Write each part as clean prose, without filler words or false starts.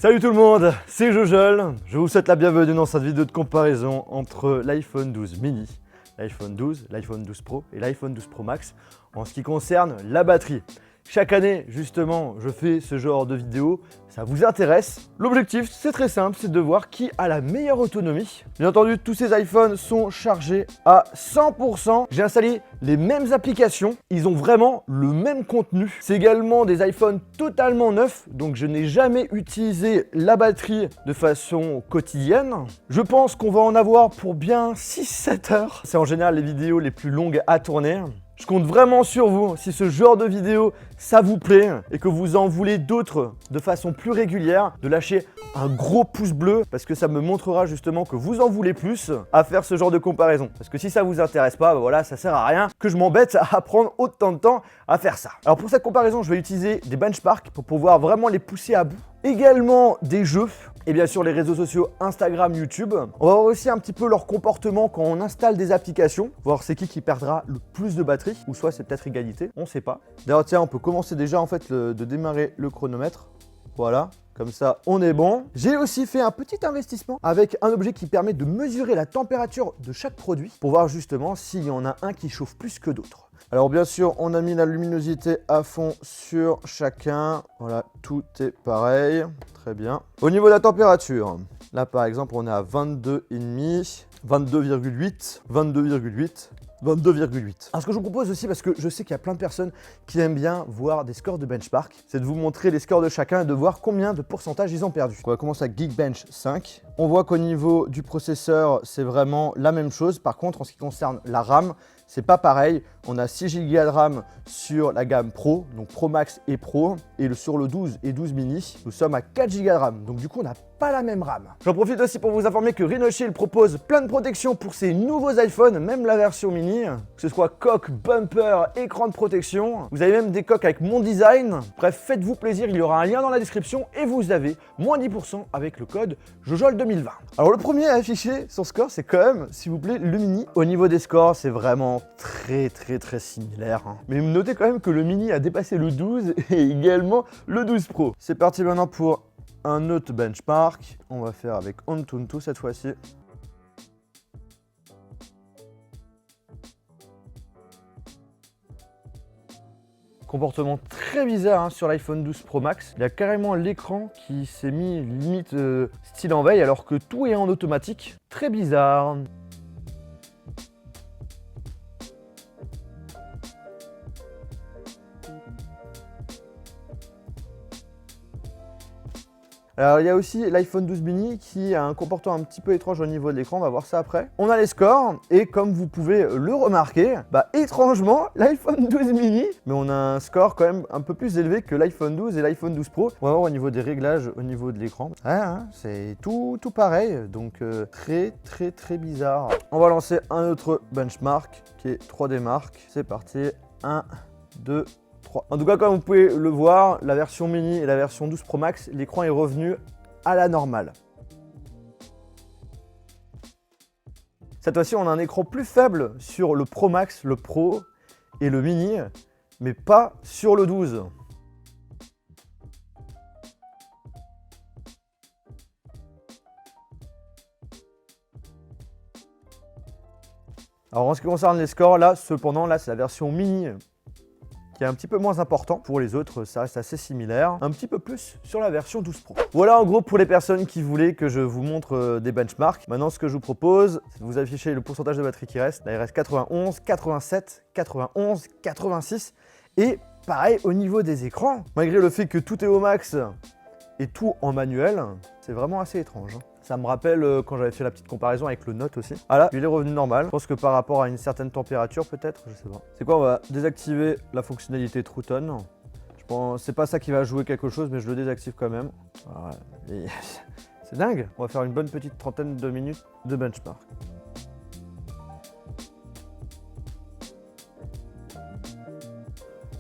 Salut tout le monde, c'est Jojol. Je vous souhaite la bienvenue dans cette vidéo de comparaison entre l'iPhone 12 mini, l'iPhone 12, l'iPhone 12 Pro et l'iPhone 12 Pro Max en ce qui concerne la batterie. Chaque année, justement, je fais ce genre de vidéo, ça vous intéresse. L'objectif, c'est très simple, c'est de voir qui a la meilleure autonomie. Bien entendu, tous ces iPhones sont chargés à 100%. J'ai installé les mêmes applications, ils ont vraiment le même contenu. C'est également des iPhones totalement neufs, donc je n'ai jamais utilisé la batterie de façon quotidienne. Je pense qu'on va en avoir pour bien 6-7 heures. C'est en général les vidéos les plus longues à tourner. Je compte vraiment sur vous, si ce genre de vidéo, ça vous plaît et que vous en voulez d'autres de façon plus régulière, de lâcher un gros pouce bleu parce que ça me montrera justement que vous en voulez plus à faire ce genre de comparaison. Parce que si ça vous intéresse pas, bah voilà, ça sert à rien que je m'embête à prendre autant de temps à faire ça. Alors pour cette comparaison, je vais utiliser des benchmarks pour pouvoir vraiment les pousser à bout. Également des jeux et bien sûr les réseaux sociaux Instagram, YouTube. On va voir aussi un petit peu leur comportement quand on installe des applications, voir c'est qui perdra le plus de batterie, ou soit c'est peut-être égalité, on sait pas. D'ailleurs tiens, on peut commencer déjà en fait de démarrer le chronomètre. Voilà, comme ça on est bon. J'ai aussi fait un petit investissement avec un objet qui permet de mesurer la température de chaque produit pour voir justement s'il y en a un qui chauffe plus que d'autres. Alors bien sûr, on a mis la luminosité à fond sur chacun. Voilà, tout est pareil. Très bien. Au niveau de la température, là par exemple, on est à 22,5, 22,8, 22,8. 22,8. Alors ce que je vous propose aussi, parce que je sais qu'il y a plein de personnes qui aiment bien voir des scores de benchmark, c'est de vous montrer les scores de chacun et de voir combien de pourcentage ils ont perdu. On va commencer avec Geekbench 5. On voit qu'au niveau du processeur, c'est vraiment la même chose. Par contre, en ce qui concerne la RAM, c'est pas pareil. On a 6 Go de RAM sur la gamme Pro, donc Pro Max et Pro. Et sur le 12 et 12 mini, nous sommes à 4 Go de RAM. Donc du coup, on n'a pas la même RAM. J'en profite aussi pour vous informer que Rhinoshield propose plein de protections pour ses nouveaux iPhones, même la version mini, que ce soit coque, bumper, écran de protection. Vous avez même des coques avec mon design. Bref, faites-vous plaisir, il y aura un lien dans la description et vous avez moins 10% avec le code JOJOL2020. Alors le premier à afficher son score, c'est quand même, s'il vous plaît, le mini. Au niveau des scores, c'est vraiment très similaire. Mais notez quand même que le mini a dépassé le 12 et également le 12 Pro. C'est parti maintenant pour un autre benchmark. On va faire avec Antutu cette fois-ci. Comportement très bizarre sur l'iPhone 12 Pro Max. Il y a carrément l'écran qui s'est mis limite style en veille alors que tout est en automatique. Très bizarre. Alors il y a aussi l'iPhone 12 mini qui a un comportement un petit peu étrange au niveau de l'écran, on va voir ça après. On a les scores et comme vous pouvez le remarquer, étrangement l'iPhone 12 mini, mais on a un score quand même un peu plus élevé que l'iPhone 12 et l'iPhone 12 Pro. On va voir au niveau des réglages, au niveau de l'écran. C'est tout pareil, donc très bizarre. On va lancer un autre benchmark qui est 3D Mark. C'est parti, 1, 2, 3. En tout cas, comme vous pouvez le voir, la version mini et la version 12 Pro Max, l'écran est revenu à la normale. Cette fois-ci, on a un écran plus faible sur le Pro Max, le Pro et le mini, mais pas sur le 12. Alors en ce qui concerne les scores, là, cependant, là, c'est la version mini qui est un petit peu moins important. Pour les autres, ça reste assez similaire. Un petit peu plus sur la version 12 Pro. Voilà en gros pour les personnes qui voulaient que je vous montre des benchmarks. Maintenant, ce que je vous propose, c'est de vous afficher le pourcentage de batterie qui reste. Là, il reste 91, 87, 91, 86. Et pareil au niveau des écrans, malgré le fait que tout est au max et tout en manuel, c'est vraiment assez étrange. Ça me rappelle quand j'avais fait la petite comparaison avec le Note aussi. Ah là, il est revenu normal. Je pense que par rapport à une certaine température peut-être, je sais pas. C'est quoi, on va désactiver la fonctionnalité True Tone. Je pense c'est pas ça qui va jouer quelque chose, mais je le désactive quand même. Voilà. C'est dingue. On va faire une bonne petite trentaine de minutes de benchmark.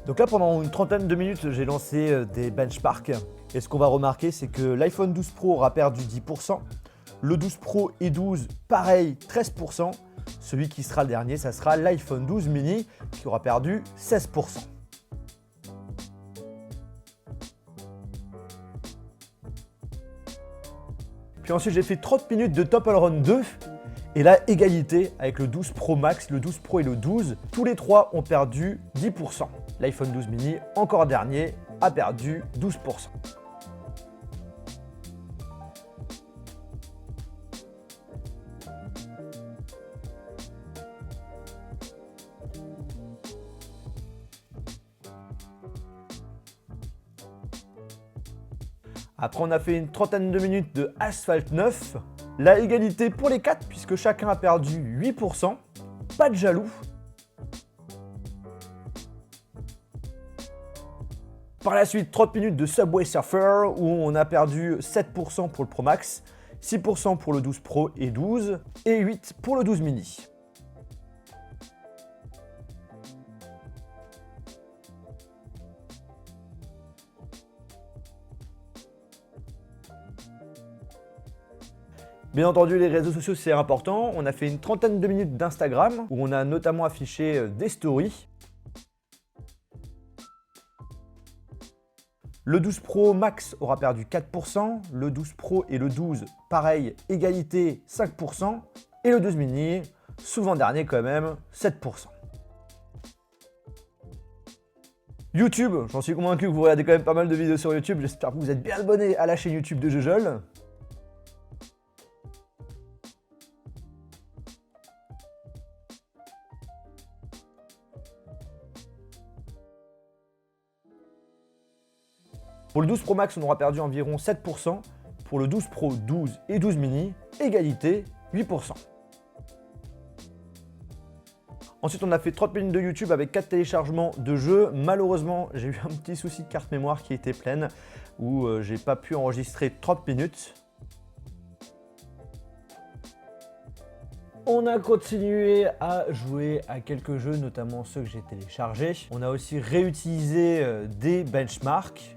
Donc là, pendant une trentaine de minutes, j'ai lancé des benchmarks. Et ce qu'on va remarquer, c'est que l'iPhone 12 Pro aura perdu 10%. Le 12 Pro et 12, pareil, 13%. Celui qui sera le dernier, ça sera l'iPhone 12 mini qui aura perdu 16%. Puis ensuite, j'ai fait 30 minutes de Top All Run 2. Et là, égalité avec le 12 Pro Max, le 12 Pro et le 12. Tous les trois ont perdu 10%. L'iPhone 12 mini, encore dernier, a perdu 12%. Après, on a fait une trentaine de minutes de Asphalt 9. La égalité pour les 4, puisque chacun a perdu 8%. Pas de jaloux. Par la suite, 30 minutes de Subway Surfer, où on a perdu 7% pour le Pro Max, 6% pour le 12 Pro et 12, et 8% pour le 12 mini. Bien entendu, les réseaux sociaux, c'est important. On a fait une trentaine de minutes d'Instagram, où on a notamment affiché des stories. Le 12 Pro Max aura perdu 4%, le 12 Pro et le 12, pareil, égalité 5%, et le 12 mini, souvent dernier quand même, 7%. YouTube, j'en suis convaincu que vous regardez quand même pas mal de vidéos sur YouTube, j'espère que vous êtes bien abonnés à la chaîne YouTube de Jojol. Pour le 12 Pro Max, on aura perdu environ 7%. Pour le 12 Pro, 12 et 12 mini, égalité, 8%. Ensuite, on a fait 30 minutes de YouTube avec 4 téléchargements de jeux. Malheureusement, j'ai eu un petit souci de carte mémoire qui était pleine, où j'ai pas pu enregistrer 30 minutes. On a continué à jouer à quelques jeux, notamment ceux que j'ai téléchargés. On a aussi réutilisé des benchmarks.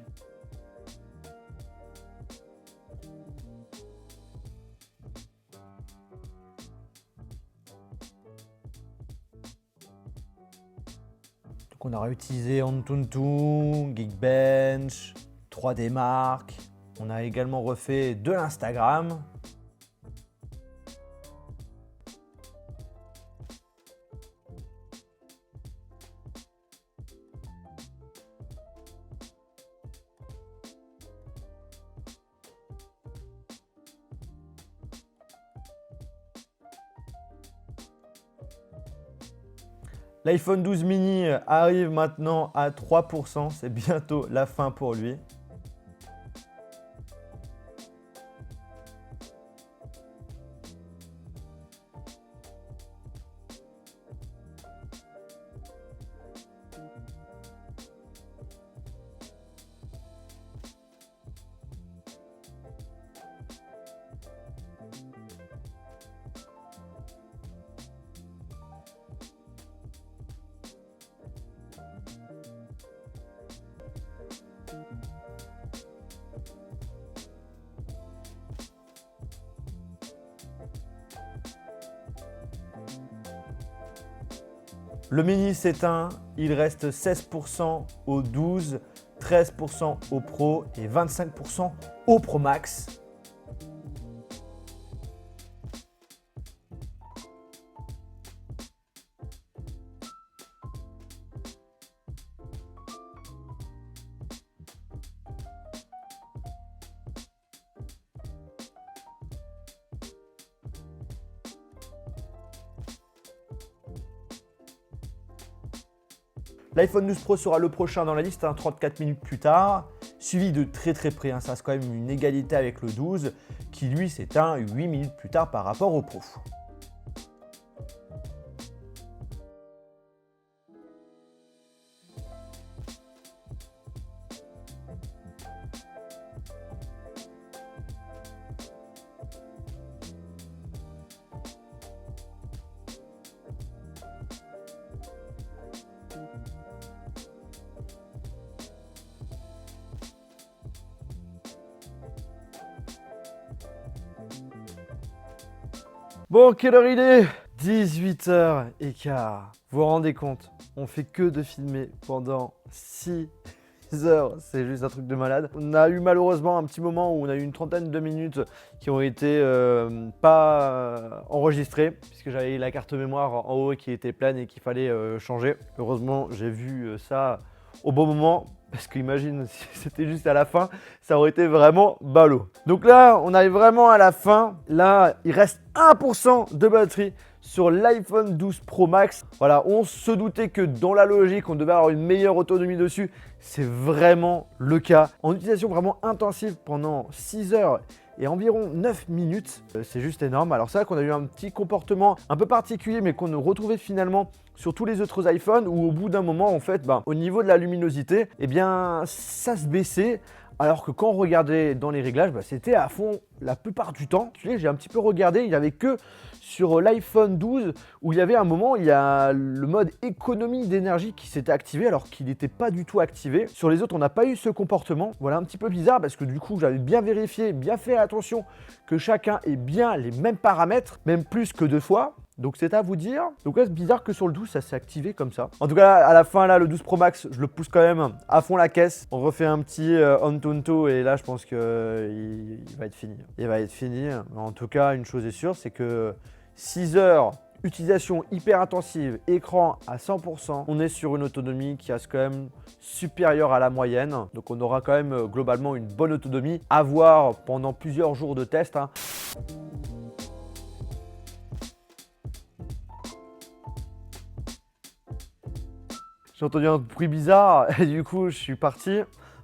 On a réutilisé Antutu, Geekbench, 3D Mark. On a également refait de l'Instagram. L'iPhone 12 mini arrive maintenant à 3%, c'est bientôt la fin pour lui. Le mini s'éteint, il reste 16% au 12, 13% au Pro et 25% au Pro Max. L'iPhone 12 Pro sera le prochain dans la liste, 34 minutes plus tard, suivi de très près, ça reste quand même une égalité avec le 12, qui lui s'éteint 8 minutes plus tard par rapport au Pro. Bon, quelle heure il est? 18h15. Vous vous rendez compte, on fait que de filmer pendant 6 6 heures, c'est juste un truc de malade. On a eu malheureusement un petit moment où on a eu une trentaine de minutes qui ont été pas enregistrées, puisque j'avais la carte mémoire en haut qui était pleine et qu'il fallait changer. Heureusement, j'ai vu ça au bon moment, parce qu'imagine si c'était juste à la fin, ça aurait été vraiment ballot. Donc là, on arrive vraiment à la fin. Là, il reste 1% de batterie sur l'iPhone 12 Pro Max. Voilà, on se doutait que dans la logique, on devait avoir une meilleure autonomie dessus. C'est vraiment le cas. En utilisation vraiment intensive pendant 6 heures et environ 9 minutes, c'est juste énorme. Alors c'est vrai qu'on a eu un petit comportement un peu particulier, mais qu'on retrouvait finalement sur tous les autres iPhones, où au bout d'un moment, en fait, au niveau de la luminosité, eh bien, ça se baissait. Alors que quand on regardait dans les réglages, c'était à fond la plupart du temps. J'ai un petit peu regardé, il n'y avait que sur l'iPhone 12 où il y avait un moment, il y a le mode économie d'énergie qui s'était activé alors qu'il n'était pas du tout activé. Sur les autres, on n'a pas eu ce comportement. Voilà, un petit peu bizarre parce que du coup, j'avais bien vérifié, bien fait attention que chacun ait bien les mêmes paramètres, même plus que 2 fois. Donc c'est à vous dire. Donc là, c'est bizarre que sur le 12, ça s'est activé comme ça. En tout cas, à la fin, là, le 12 Pro Max, je le pousse quand même à fond la caisse. On refait un petit Antonto et là, je pense qu'il va être fini. Il va être fini. En tout cas, une chose est sûre, c'est que 6 heures, utilisation hyper intensive, écran à 100%, on est sur une autonomie qui reste quand même supérieure à la moyenne. Donc on aura quand même globalement une bonne autonomie à voir pendant plusieurs jours de test. J'ai entendu un bruit bizarre et du coup je suis parti.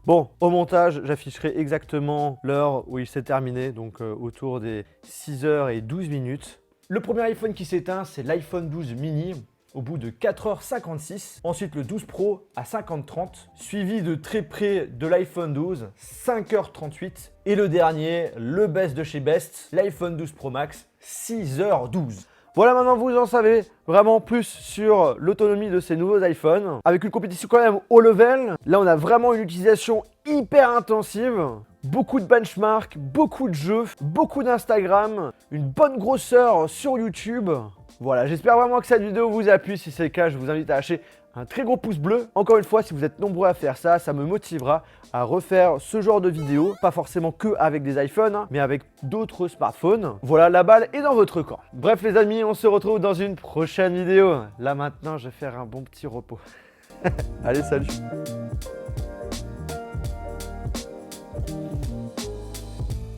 Bon, au montage, j'afficherai exactement l'heure où il s'est terminé, donc autour des 6 heures et 12 minutes. Le premier iPhone qui s'éteint, c'est l'iPhone 12 mini au bout de 4h56. Ensuite, le 12 Pro à 50h30, suivi de très près de l'iPhone 12, 5h38. Et le dernier, le best de chez Best, l'iPhone 12 Pro Max, 6h12. Voilà, maintenant vous en savez vraiment plus sur l'autonomie de ces nouveaux iPhones. Avec une compétition quand même haut level. Là, on a vraiment une utilisation hyper intensive. Beaucoup de benchmarks, beaucoup de jeux, beaucoup d'Instagram, une bonne grosseur sur YouTube. Voilà, j'espère vraiment que cette vidéo vous a plu. Si c'est le cas, je vous invite à lâcher un très gros pouce bleu. Encore une fois, si vous êtes nombreux à faire ça, ça me motivera à refaire ce genre de vidéo. Pas forcément que avec des iPhones, mais avec d'autres smartphones. Voilà, la balle est dans votre camp. Bref les amis, on se retrouve dans une prochaine vidéo. Là maintenant, je vais faire un bon petit repos. Allez, salut!